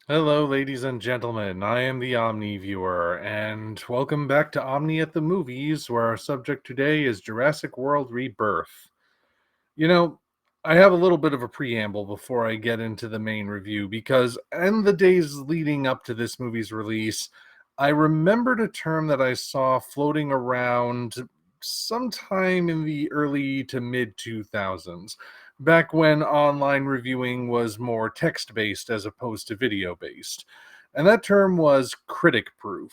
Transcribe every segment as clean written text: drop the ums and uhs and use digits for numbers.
Hello, ladies and gentlemen. I am the Omni viewer, and welcome back to Omni at the Movies, where our subject today is Jurassic World Rebirth. You know, I have a little bit of a preamble before I get into the main review because in the days leading up to this movie's release, I remembered a term that I saw floating around sometime in the early to mid 2000s, back when online reviewing was more text based as opposed to video based. And that term was critic proof,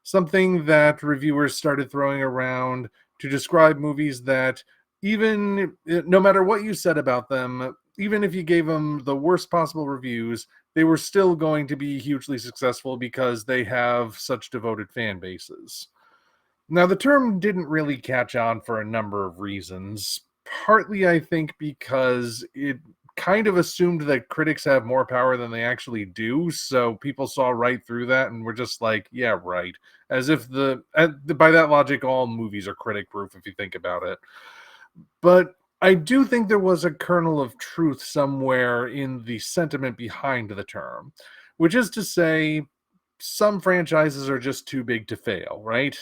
something that reviewers started throwing around to describe movies that even no matter what you said about them, even if you gave them the worst possible reviews, they were still going to be hugely successful because they have such devoted fan bases. Now, the term didn't really catch on for a number of reasons. Partly, I think, because it kind of assumed that critics have more power than they actually do. So people saw right through that and were just like, yeah, right. As if by that logic, all movies are critic proof if you think about it. But I do think there was a kernel of truth somewhere in the sentiment behind the term, which is to say, some franchises are just too big to fail, right?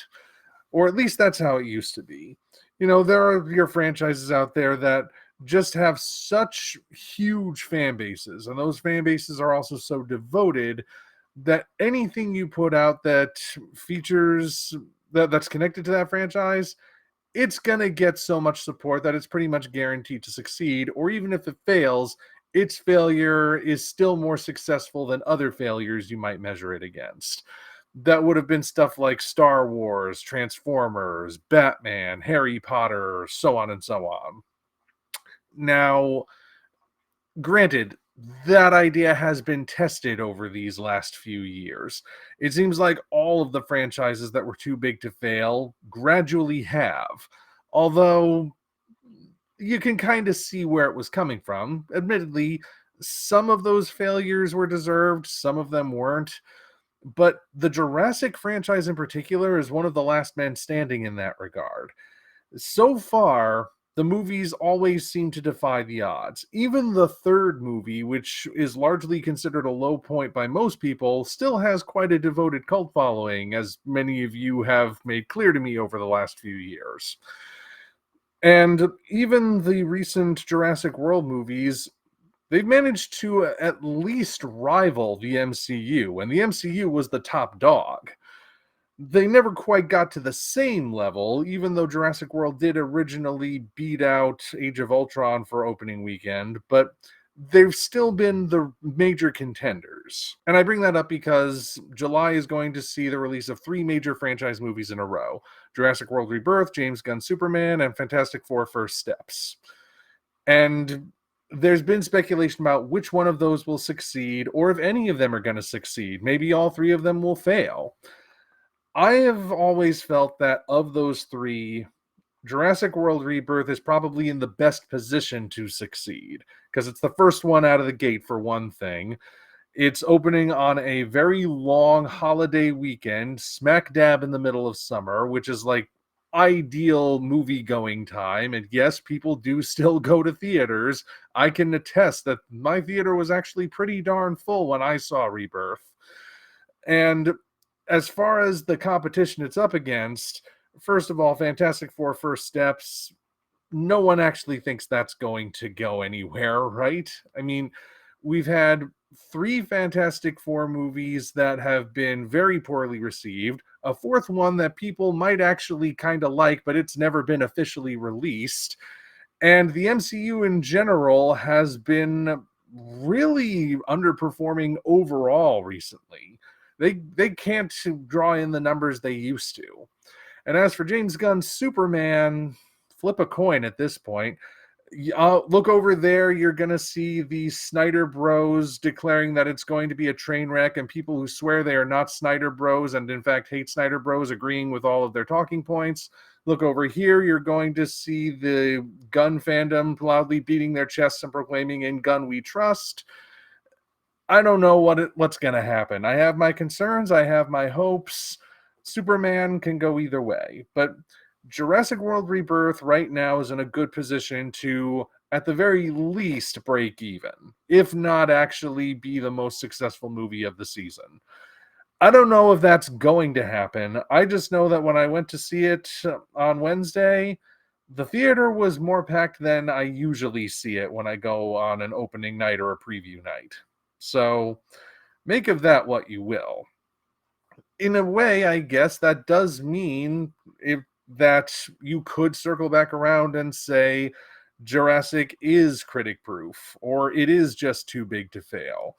Or at least that's how it used to be. There are your franchises out there that just have such huge fan bases, and those fan bases are also so devoted that anything you put out that features that's connected to that franchise, it's going to get so much support that it's pretty much guaranteed to succeed. Or even if it fails, its failure is still more successful than other failures you might measure it against. That would have been stuff like Star Wars, Transformers, Batman, Harry Potter, so on and so on. Now, granted, that idea has been tested over these last few years. It seems like all of the franchises that were too big to fail gradually have. Although you can kind of see where it was coming from. Admittedly, some of those failures were deserved, some of them weren't. But the Jurassic franchise in particular is one of the last men standing in that regard. So far, the movies always seem to defy the odds. Even the third movie, which is largely considered a low point by most people, still has quite a devoted cult following, as many of you have made clear to me over the last few years. And even the recent Jurassic World movies, they've managed to at least rival the MCU, and the MCU was the top dog. They never quite got to the same level, even though Jurassic World did originally beat out Age of Ultron for opening weekend, but they've still been the major contenders. And I bring that up because July is going to see the release of three major franchise movies in a row: Jurassic World Rebirth, James Gunn's Superman, and Fantastic Four First Steps. And there's been speculation about which one of those will succeed, or if any of them are going to succeed. Maybe all three of them will fail. I have always felt that of those three, Jurassic World Rebirth is probably in the best position to succeed because it's the first one out of the gate, for one thing. It's opening on a very long holiday weekend, smack dab in the middle of summer, which is like ideal movie going time. And yes, people do still go to theaters. I can attest that my theater was actually pretty darn full when I saw Rebirth. And as far as the competition it's up against, first of all, Fantastic Four First Steps, no one actually thinks that's going to go anywhere, right? I mean, we've had three Fantastic Four movies that have been very poorly received, a fourth one that people might actually kind of like, but it's never been officially released. And the MCU in general has been really underperforming overall recently. They can't draw in the numbers they used to. And as for James Gunn's Superman, flip a coin at this point. Look over there. You're going to see the Snyder Bros declaring that it's going to be a train wreck, and people who swear they are not Snyder Bros and in fact hate Snyder Bros agreeing with all of their talking points. Look over here. You're going to see the Gunn fandom loudly beating their chests and proclaiming, "In Gunn we trust." I don't know what's going to happen. I have my concerns. I have my hopes. Superman can go either way, but Jurassic World Rebirth right now is in a good position to, at the very least, break even, if not actually be the most successful movie of the season. I don't know if that's going to happen. I just know that when I went to see it on Wednesday, the theater was more packed than I usually see it when I go on an opening night or a preview night. So make of that what you will. In a way, I guess that does mean that you could circle back around and say Jurassic is critic proof, or it is just too big to fail,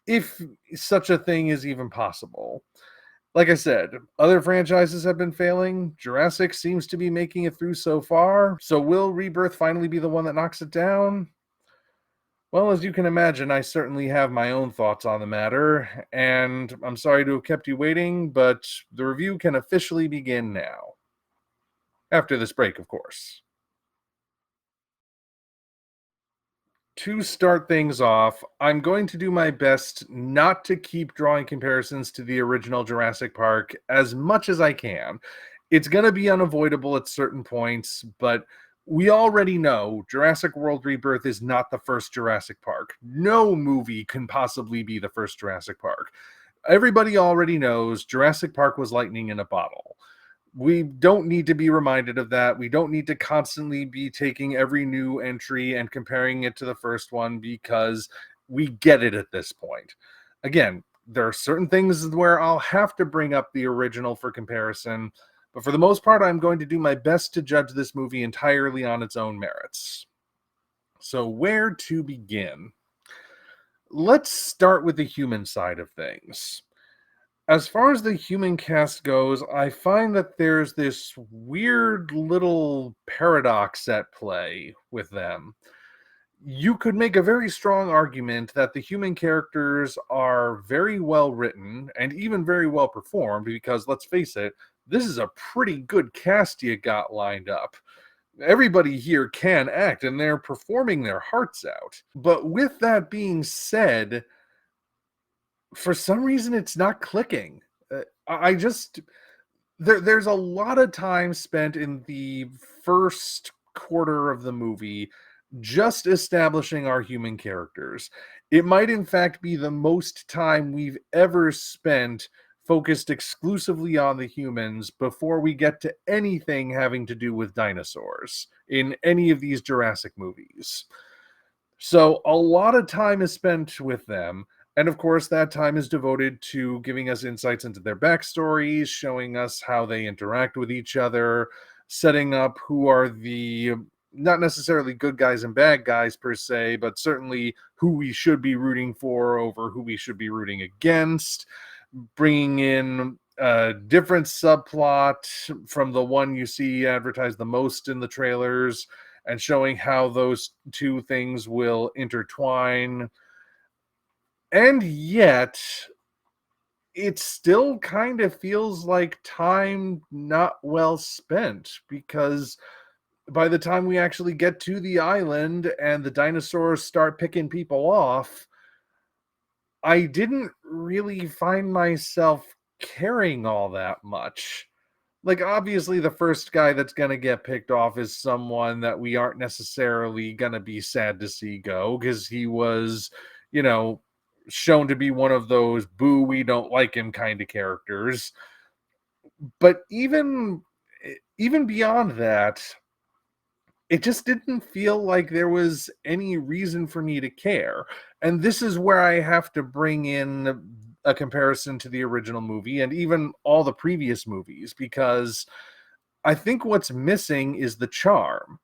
if such a thing is even possible. Like I said, other franchises have been failing. Jurassic seems to be making it through so far. So will Rebirth finally be the one that knocks it down? Well, as you can imagine, I certainly have my own thoughts on the matter, and I'm sorry to have kept you waiting, but the review can officially begin now. After this break, of course. To start things off, I'm going to do my best not to keep drawing comparisons to the original Jurassic Park as much as I can. It's going to be unavoidable at certain points, but we already know Jurassic World Rebirth is not the first Jurassic Park. No movie can possibly be the first Jurassic Park. Everybody already knows Jurassic Park was lightning in a bottle. We don't need to be reminded of that. We don't need to constantly be taking every new entry and comparing it to the first one, because we get it at this point. Again, there are certain things where I'll have to bring up the original for comparison, but for the most part, I'm going to do my best to judge this movie entirely on its own merits. So, where to begin? Let's start with the human side of things. As far as the human cast goes, I find that there's this weird little paradox at play with them. You could make a very strong argument that the human characters are very well written and even very well performed, because let's face it, this is a pretty good cast you got lined up. Everybody here can act and they're performing their hearts out. But with that being said, for some reason it's not clicking. I just there's a lot of time spent in the first quarter of the movie just establishing our human characters. It might in fact be the most time we've ever spent focused exclusively on the humans before we get to anything having to do with dinosaurs in any of these Jurassic movies. So a lot of time is spent with them. And of course, that time is devoted to giving us insights into their backstories, showing us how they interact with each other, setting up who are the not necessarily good guys and bad guys per se, but certainly who we should be rooting for over who we should be rooting against, bringing in a different subplot from the one you see advertised the most in the trailers, and showing how those two things will intertwine. And yet, it still kind of feels like time not well spent, because by the time we actually get to the island and the dinosaurs start picking people off, I didn't really find myself caring all that much. Like, obviously, the first guy that's going to get picked off is someone that we aren't necessarily going to be sad to see go, because he was, you know, shown to be one of those boo, we don't like him kind of characters. But even beyond that, it just didn't feel like there was any reason for me to care. And this is where I have to bring in a comparison to the original movie and even all the previous movies, because I think what's missing is the charm.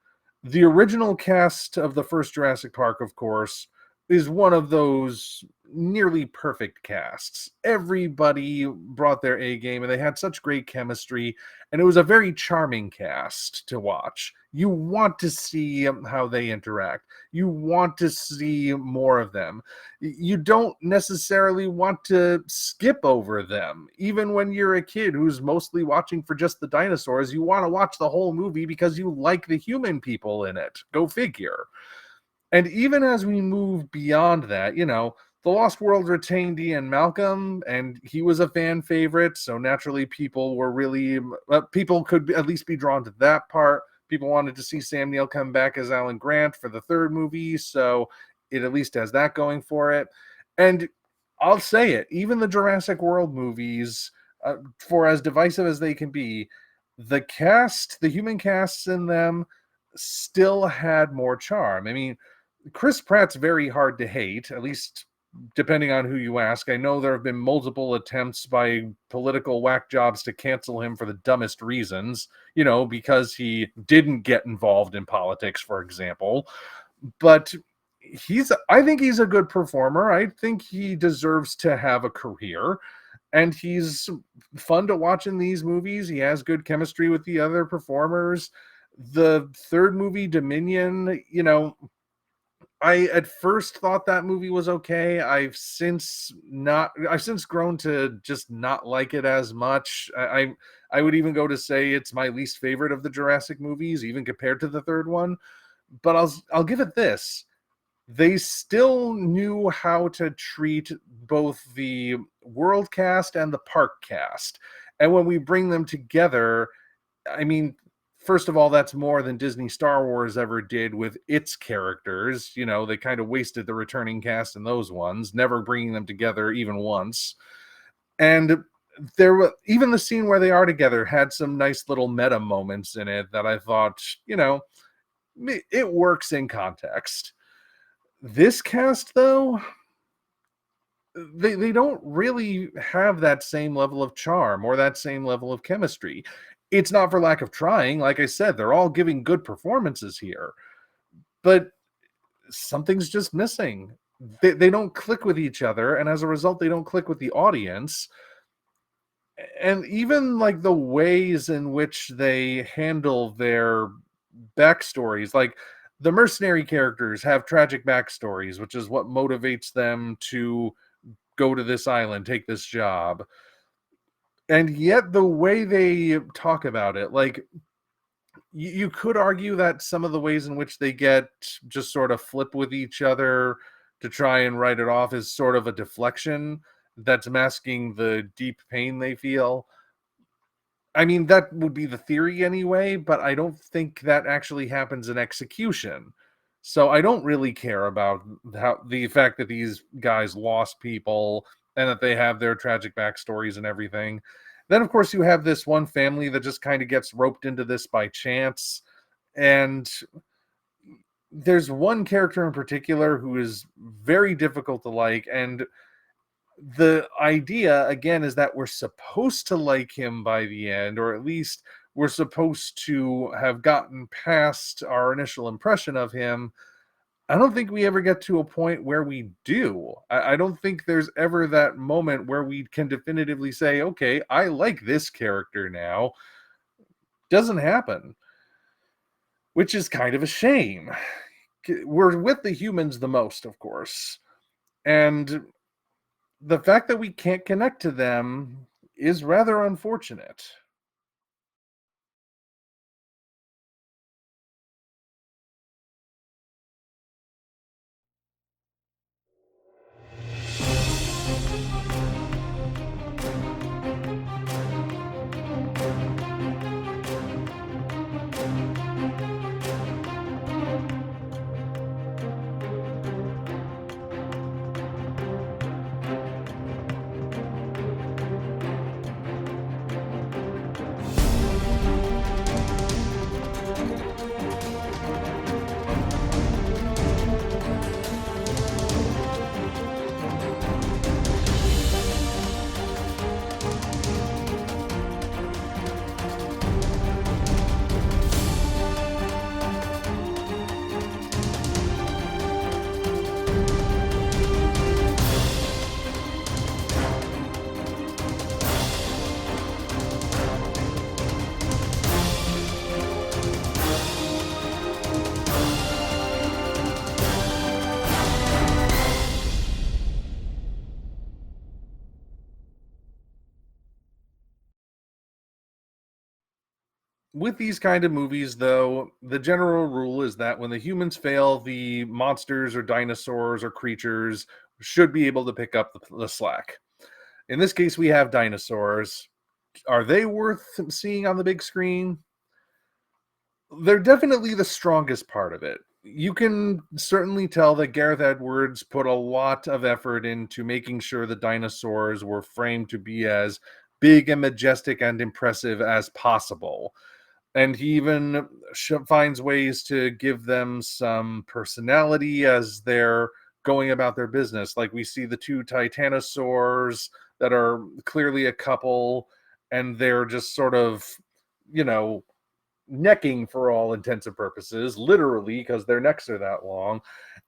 The original cast of the first Jurassic Park, of course, is one of those nearly perfect casts. Everybody brought their A game and they had such great chemistry, and it was a very charming cast to watch. You want to see how they interact. You want to see more of them. You don't necessarily want to skip over them. Even when you're a kid who's mostly watching for just the dinosaurs, you want to watch the whole movie because you like the human people in it. Go figure. And even as we move beyond that, The Lost World retained Ian Malcolm, and he was a fan favorite. So naturally, people were really people could at least be drawn to that part. People wanted to see Sam Neill come back as Alan Grant for the third movie, so it at least has that going for it. And I'll say it, even the Jurassic World movies, for as divisive as they can be, the cast, the human casts in them, still had more charm. I mean, Chris Pratt's very hard to hate, at least depending on who you ask. I know there have been multiple attempts by political whack jobs to cancel him for the dumbest reasons, because he didn't get involved in politics, for example. But I think he's a good performer. I think he deserves to have a career. And he's fun to watch in these movies. He has good chemistry with the other performers. The third movie, Dominion, I at first thought that movie was okay. I've since grown to just not like it as much. I would even go to say it's my least favorite of the Jurassic movies, even compared to the third one. But I'll give it this. They still knew how to treat both the world cast and the park cast. And when we bring them together, I mean, first of all, that's more than Disney Star Wars ever did with its characters. They kind of wasted the returning cast in those ones, never bringing them together even once. And there were even the scene where they are together had some nice little meta moments in it that I thought, it works in context. This cast, though, they don't really have that same level of charm or that same level of chemistry. It's not for lack of trying. Like I said, they're all giving good performances here, but something's just missing. They don't click with each other, and as a result, they don't click with the audience. And even like the ways in which they handle their backstories, like the mercenary characters have tragic backstories, which is what motivates them to go to this island, take this job. And yet the way they talk about it, like you could argue that some of the ways in which they get just sort of flip with each other to try and write it off is sort of a deflection that's masking the deep pain they feel. I mean, that would be the theory anyway, but I don't think that actually happens in execution. So I don't really care about the fact that these guys lost people and that they have their tragic backstories and everything. Then, of course, you have this one family that just kind of gets roped into this by chance. And there's one character in particular who is very difficult to like. And the idea again is that we're supposed to like him by the end, or at least we're supposed to have gotten past our initial impression of him. I don't think we ever get to a point where we do. I don't think there's ever that moment where we can definitively say, okay, I like this character now. Doesn't happen, which is kind of a shame. We're with the humans the most, of course, and the fact that we can't connect to them is rather unfortunate. With these kind of movies, though, the general rule is that when the humans fail, the monsters or dinosaurs or creatures should be able to pick up the slack. In this case, we have dinosaurs. Are they worth seeing on the big screen? They're definitely the strongest part of it. You can certainly tell that Gareth Edwards put a lot of effort into making sure the dinosaurs were framed to be as big and majestic and impressive as possible. And he even finds ways to give them some personality as they're going about their business. Like we see the two titanosaurs that are clearly a couple, and they're just sort of, you know, necking for all intents and purposes, literally, because their necks are that long.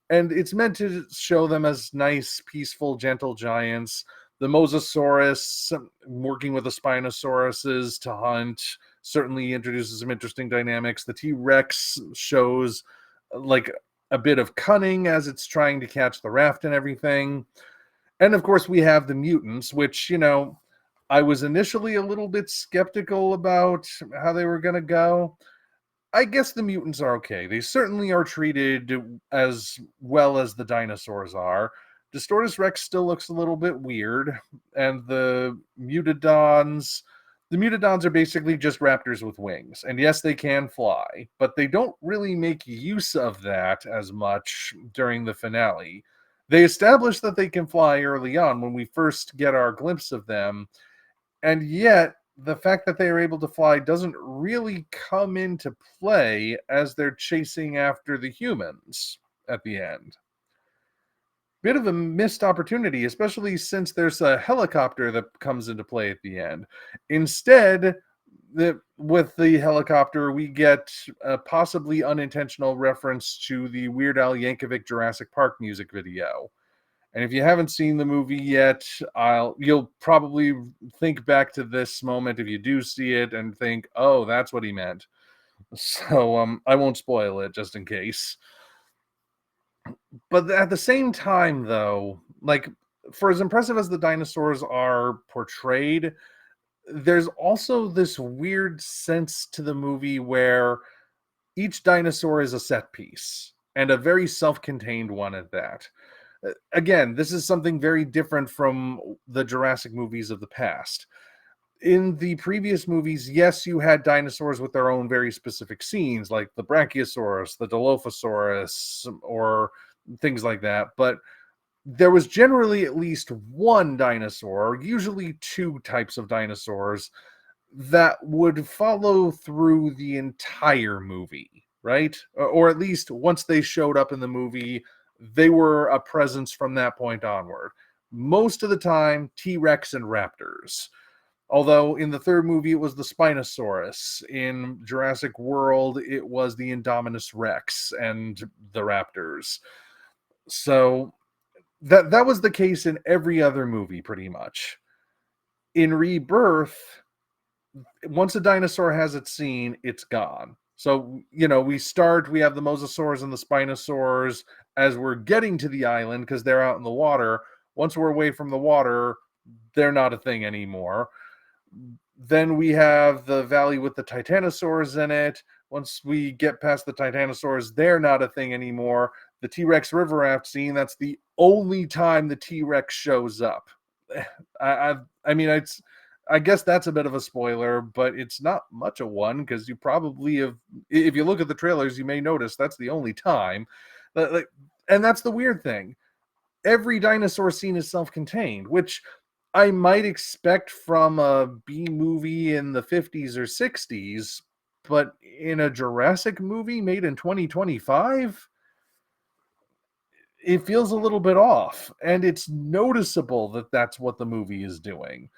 And it's meant to show them as nice, peaceful, gentle giants. The Mosasaurus working with the Spinosauruses to hunt certainly introduces some interesting dynamics. The T Rex shows like a bit of cunning as it's trying to catch the raft and everything. And of course, we have the mutants, which, I was initially a little bit skeptical about how they were going to go. I guess the mutants are okay. They certainly are treated as well as the dinosaurs are. Distortus Rex still looks a little bit weird, and the mutodons are basically just raptors with wings. And yes, they can fly, but they don't really make use of that as much during the finale. They establish that they can fly early on when we first get our glimpse of them, and yet the fact that they are able to fly doesn't really come into play as they're chasing after the humans at the end. Bit of a missed opportunity, especially since there's a helicopter that comes into play at the end. Instead, with the helicopter, we get a possibly unintentional reference to the Weird Al Yankovic Jurassic Park music video. And if you haven't seen the movie yet, you'll probably think back to this moment if you do see it and think, "Oh, that's what he meant." So I won't spoil it just in case. But at the same time, though, like for as impressive as the dinosaurs are portrayed, there's also this weird sense to the movie where each dinosaur is a set piece and a very self-contained one at that. Again, this is something very different from the Jurassic movies of the past. In the previous movies, yes, you had dinosaurs with their own very specific scenes, like the Brachiosaurus, the Dilophosaurus, or things like that. But there was generally at least one dinosaur, usually two types of dinosaurs, that would follow through the entire movie, right? Or at least once they showed up in the movie, they were a presence from that point onward. Most of the time, T Rex and raptors. Although in the third movie, it was the Spinosaurus. In Jurassic World, it was the Indominus Rex and the raptors. So that was the case in every other movie, pretty much. In Rebirth, once a dinosaur has its scene, it's gone. So, we have the Mosasaurs and the Spinosaurs as we're getting to the island because they're out in the water. Once we're away from the water, they're not a thing anymore. Then we have the valley with the Titanosaurs in it. Once we get past the Titanosaurs, they're not a thing anymore. The T-Rex river raft scene, that's the only time the T-Rex shows up. I mean, I guess that's a bit of a spoiler, but it's not much of one because you probably have, if you look at the trailers, you may notice that's the only time. And that's the weird thing. Every dinosaur scene is self-contained, which I might expect from a B movie in the 50s or 60s, but in a Jurassic movie made in 2025, it feels a little bit off. And it's noticeable that that's what the movie is doing.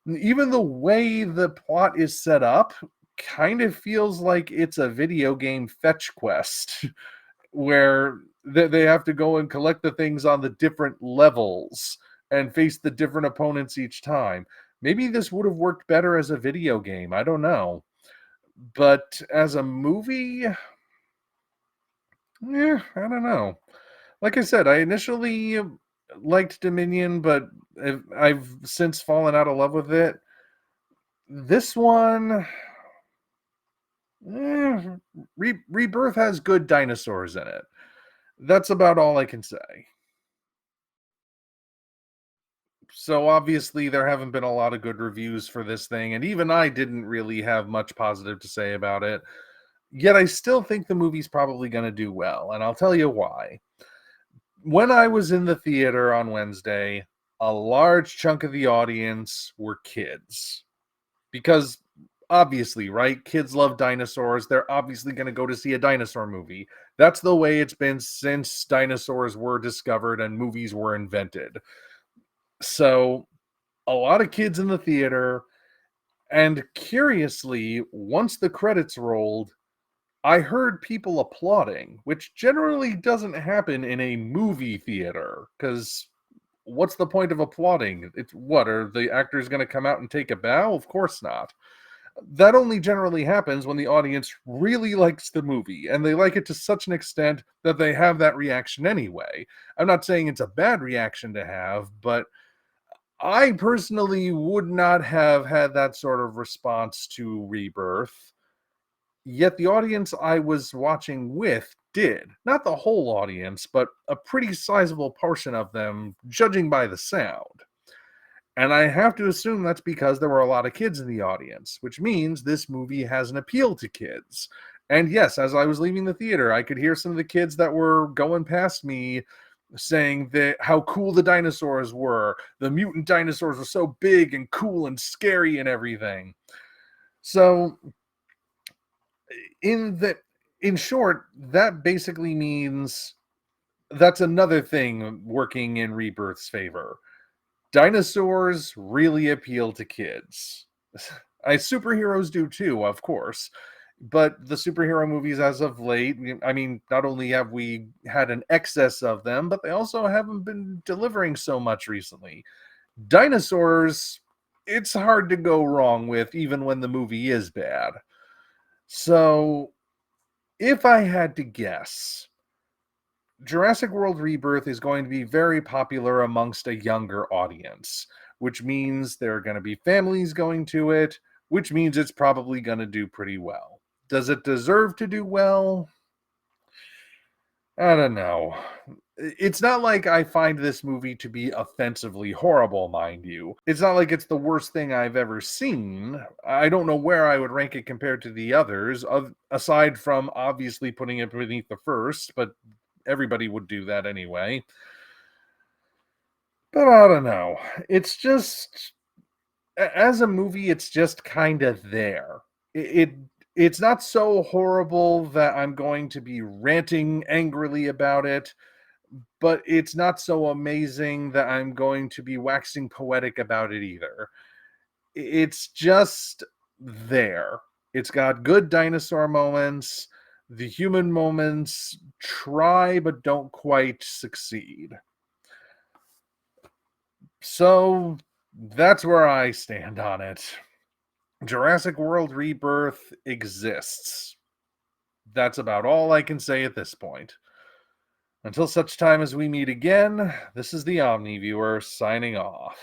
Even the way the plot is set up kind of feels like it's a video game fetch quest where they have to go and collect the things on the different levels and face the different opponents each time. Maybe this would have worked better as a video game. I don't know. But as a movie, I don't know. Like I said, I initially liked Dominion, but I've since fallen out of love with it. This one, Rebirth has good dinosaurs in it. That's about all I can say. So obviously there haven't been a lot of good reviews for this thing, and even I didn't really have much positive to say about it. Yet I still think the movie's probably going to do well, and I'll tell you why. When I was in the theater on Wednesday, a large chunk of the audience were kids. Because obviously, right? Kids love dinosaurs. They're obviously going to go to see a dinosaur movie. That's the way it's been since dinosaurs were discovered and movies were invented. So, a lot of kids in the theater. And curiously, once the credits rolled, I heard people applauding, which generally doesn't happen in a movie theater. Because what's the point of applauding? It's what? Are the actors going to come out and take a bow? Of course not. That only generally happens when the audience really likes the movie and they like it to such an extent that they have that reaction anyway. I'm not saying it's a bad reaction to have, but I personally would not have had that sort of response to Rebirth. Yet the audience I was watching with did. Not the whole audience, but a pretty sizable portion of them, judging by the sound. And I have to assume that's because there were a lot of kids in the audience, which means this movie has an appeal to kids. And yes, as I was leaving the theater, I could hear some of the kids that were going past me saying that how cool the dinosaurs were. The mutant dinosaurs were so big and cool and scary and everything. So in the in short, that basically means that's another thing working in Rebirth's favor. Dinosaurs really appeal to kids. Superheroes do too, of course. But the superhero movies as of late, I mean, not only have we had an excess of them, but they also haven't been delivering so much recently. Dinosaurs, it's hard to go wrong with, even when the movie is bad. So, if I had to guess, Jurassic World Rebirth is going to be very popular amongst a younger audience, which means there are going to be families going to it, which means it's probably going to do pretty well. Does it deserve to do well? I don't know. It's not like I find this movie to be offensively horrible, mind you. It's not like it's the worst thing I've ever seen. I don't know where I would rank it compared to the others, aside from obviously putting it beneath the first, but everybody would do that anyway. But I don't know. It's just, as a movie, it's just kind of there. It's not so horrible that I'm going to be ranting angrily about it, but it's not so amazing that I'm going to be waxing poetic about it either. It's just there. It's got good dinosaur moments. The human moments try but don't quite succeed. So that's where I stand on it. Jurassic World Rebirth exists. That's about all I can say at this point. Until such time as we meet again, this is the Omni Viewer signing off.